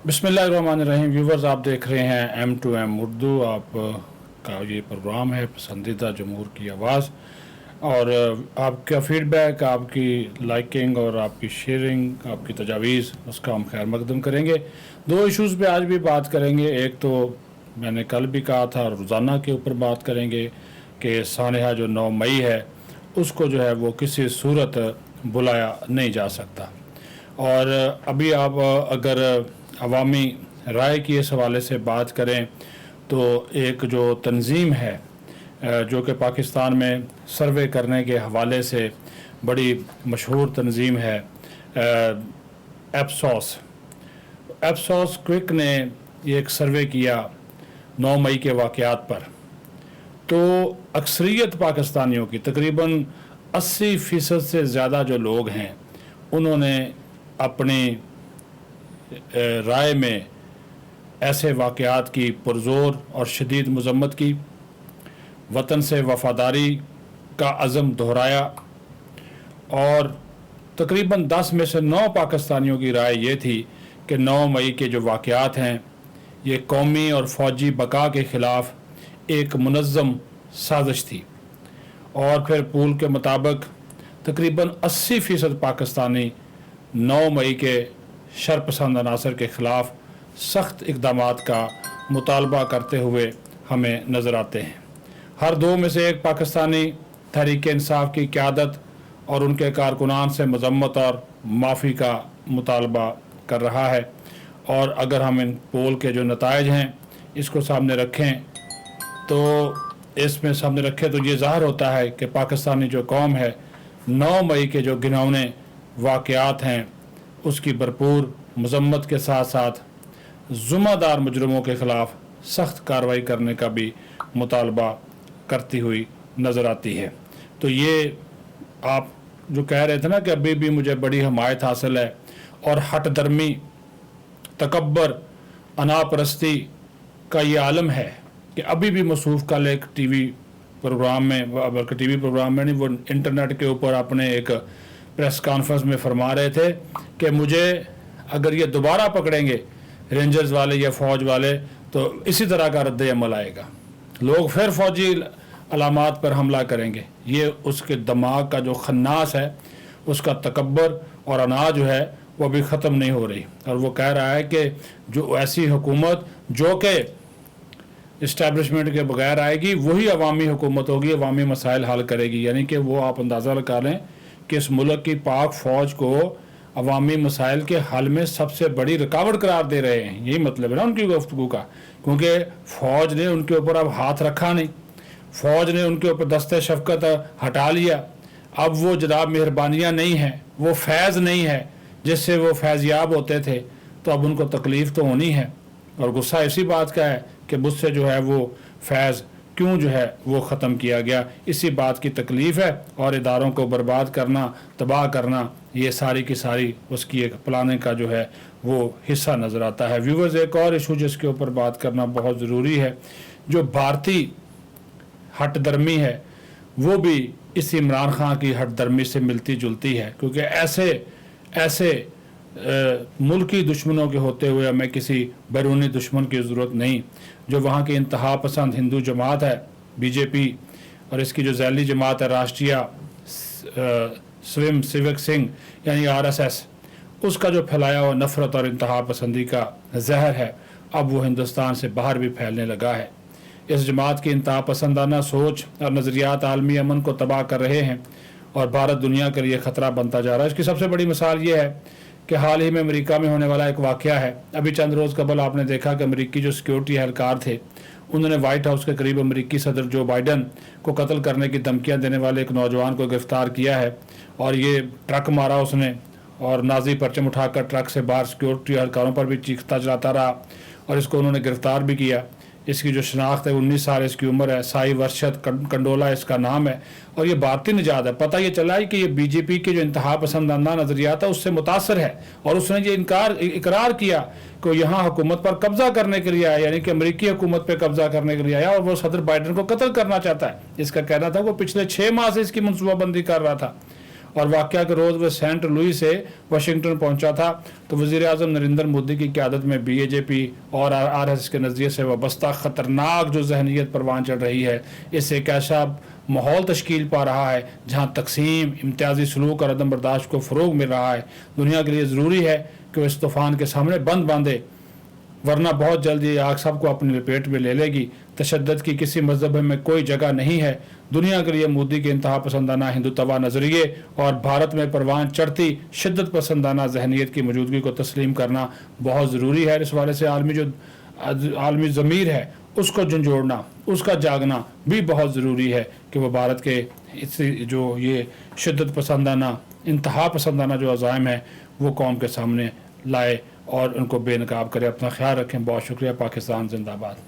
बिस्मिल्लाहिर्रहमानिर्रहीम। व्यूवर्स, आप देख रहे हैं M2M उर्दू। आप का ये प्रोग्राम है पसंदीदा जमहूर की आवाज़। और आपका फीडबैक, आपकी लाइकिंग और आपकी शेयरिंग, आपकी तजावीज़, उसका हम खैर मकदम करेंगे। दो इश्यूज़ पे आज भी बात करेंगे। एक तो मैंने कल भी कहा था, रोज़ाना के ऊपर बात करेंगे कि सानहा जो 9 मई है उसको जो है वो किसी सूरत बुलाया नहीं जा सकता। और अभी आप अगर अवामी राय की इस हवाले से बात करें तो एक जो तंजीम है जो कि पाकिस्तान में सर्वे करने के हवाले से बड़ी मशहूर तंजीम है, एप्सोस क्विक ने एक सर्वे किया 9 मई के वाक़यात पर। तो अक्सरियत पाकिस्तानियों की तकरीबन 80% से ज़्यादा जो लोग हैं उन्होंने अपनी राय में ऐसे वाक़यात की पुरज़ोर और शदीद मज़म्मत की, वतन से वफ़ादारी का अज़म दोहराया। और तकरीबन 10 में से 9 पाकिस्तानियों की राय ये थी कि 9 मई के जो वाक़यात हैं ये कौमी और फ़ौजी बका के ख़िलाफ़ एक मुनज़्ज़म साजिश थी। और फिर पूल के मुताबिक तकरीबन 80% पाकिस्तानी 9 मई के शरपसंद अनासर के ख़िलाफ़ सख्त इक़दामात का मुतालबा करते हुए हमें नज़र आते हैं। हर 2 में से एक पाकिस्तानी तहरीक इंसाफ की क़यादत और उनके कारकुनान से मज़म्मत और माफ़ी का मुतालबा कर रहा है। और अगर हम इन पोल के जो नताइज हैं इसको सामने रखें तो ये ज़ाहिर होता है कि पाकिस्तानी जो कौम है 9 मई के जो घिनौने वाक़यात हैं उसकी भरपूर मज़म्मत के साथ साथ ज़िम्मेदार मुजरिमों के ख़िलाफ़ सख्त कार्रवाई करने का भी मुतालबा करती हुई नज़र आती है। तो ये आप जो कह रहे थे ना कि अभी भी मुझे बड़ी हमायत हासिल है और हट दर्मी, तकब्बर, अनापरस्ती का ये आलम है कि अभी भी मसूफ़ कल एक टीवी प्रोग्राम में, बल्कि टीवी प्रोग्राम में नहीं, वो इंटरनेट के ऊपर अपने एक प्रेस कॉन्फ्रेंस में फरमा रहे थे कि मुझे अगर ये दोबारा पकड़ेंगे रेंजर्स वाले या फ़ौज वाले तो इसी तरह का रद्द अमल आएगा, लोग फिर फ़ौजी अलामात पर हमला करेंगे। ये उसके दिमाग का जो खन्नास है, उसका तकब्बर और अना जो है वो अभी ख़त्म नहीं हो रही। और वो कह रहा है कि जो ऐसी हुकूमत जो कि इस्टेब्लिशमेंट के बगैर आएगी वही अवामी हुकूमत होगी, अवामी मसाइल हल करेगी। यानी कि वो आप अंदाज़ा लगा लें कि इस मुल्क की पाक फ़ौज को अवामी मसाइल के हल में सबसे बड़ी रुकावट करार दे रहे हैं। यही मतलब है ना उनकी गुफ्तगू का, क्योंकि फ़ौज ने उनके ऊपर अब हाथ रखा नहीं, फ़ौज ने उनके ऊपर दस्ते शफ़क़त हटा लिया। अब वो जनाब मेहरबानियाँ नहीं हैं, वो फैज़ नहीं है जिससे वो फैज़याब होते थे। तो अब उनको तकलीफ़ तो होनी है और गुस्सा इसी बात का है कि मुझसे जो है वो फैज़ क्यों जो है वो ख़त्म किया गया, इसी बात की तकलीफ़ है। और इदारों को बर्बाद करना, तबाह करना, ये सारी की सारी उसकी एक प्लानिंग का जो है वो हिस्सा नज़र आता है। व्यूवर्स, एक और इशू जिसके ऊपर बात करना बहुत ज़रूरी है, जो भारतीय हट दर्मी है वो भी इस इमरान खान की हट दर्मी से मिलती जुलती है। क्योंकि ऐसे मुल्की दुश्मनों के होते हुए हमें किसी बैरूनी दुश्मन की ज़रूरत नहीं। जो वहाँ की इंतहा पसंद हिंदू जमात है BJP और इसकी जो झैली जमात है राष्ट्रीय स्वयं सेवक संघ यानी RSS, उसका जो फैलाया हुआ नफ़रत और इंतहा पसंदी का जहर है अब वो हिंदुस्तान से बाहर भी फैलने लगा है। इस जमात की इंतहा पसंदाना सोच और नज़रियात आलमी अमन को तबाह कर रहे हैं और भारत दुनिया के लिए ख़तरा बनता जा रहा है। इसकी सबसे बड़ी मिसाल ये है कि हाल ही में अमेरिका में होने वाला एक वाक़या है। अभी चंद रोज़ कबल आपने देखा कि अमेरिकी जो सिक्योरिटी एहलकार थे उन्होंने वाइट हाउस के करीब अमेरिकी सदर जो बाइडन को कत्ल करने की धमकियां देने वाले एक नौजवान को गिरफ़्तार किया है। और ये ट्रक मारा उसने और नाजी परचम उठाकर ट्रक से बाहर सिक्योरिटी एहलकारों पर भी चीखता चलाता रहा और इसको उन्होंने गिरफ़्तार भी किया। इसकी जो शनाख्त है 19 साल इसकी उम्र है, साई वर्षद कंडोला इसका नाम है और ये भारतीय निजात है। पता ये चला है कि ये BJP के जो इंतहा पसंदाना नज़रियात है उससे मुतासर है और उसने ये इकरार किया कि यहाँ हुकूमत पर कब्जा करने के लिए आया, यानी कि अमेरिकी हुकूमत पर कब्जा करने के लिए आया और वो सदर बाइडन को कत्ल करना चाहता है। इसका कहना था वो पिछले 6 माह से इसकी मनसूबाबंदी कर रहा था اور واقعہ کے روز وہ سینٹ لوئی سے واشنگٹن پہنچا تھا تو وزیر اعظم نریندر مودی کی قیادت میں BJP اور RSS کے نظریے سے وابستہ خطرناک جو ذہنیت پروان چڑھ رہی ہے، اس سے ایک ایسا ماحول تشکیل پا رہا ہے جہاں تقسیم، امتیازی سلوک اور عدم برداشت کو فروغ مل رہا ہے۔ دنیا کے لیے ضروری ہے کہ وہ اس طوفان کے سامنے بند باندھے، ورنہ بہت جلد یہ آگ سب کو اپنی لپیٹ میں لے لے گی۔ تشدد کی کسی مذہب میں کوئی جگہ نہیں ہے۔ دنیا کے لیے مودی کے انتہا پسندانہ ہندوتوا نظریے اور بھارت میں پروان چڑھتی شدت پسندانہ ذہنیت کی موجودگی کو تسلیم کرنا بہت ضروری ہے۔ اس والے سے عالمی ضمیر ہے اس کو جھنجھوڑنا، اس کا جاگنا بھی بہت ضروری ہے کہ وہ بھارت کے جو یہ شدت پسندانہ، انتہا پسندانہ جو عزائم ہیں وہ قوم کے سامنے لائے اور ان کو بے نقاب کرے۔ اپنا خیال رکھیں۔ بہت شکریہ۔ پاکستان زندہ باد۔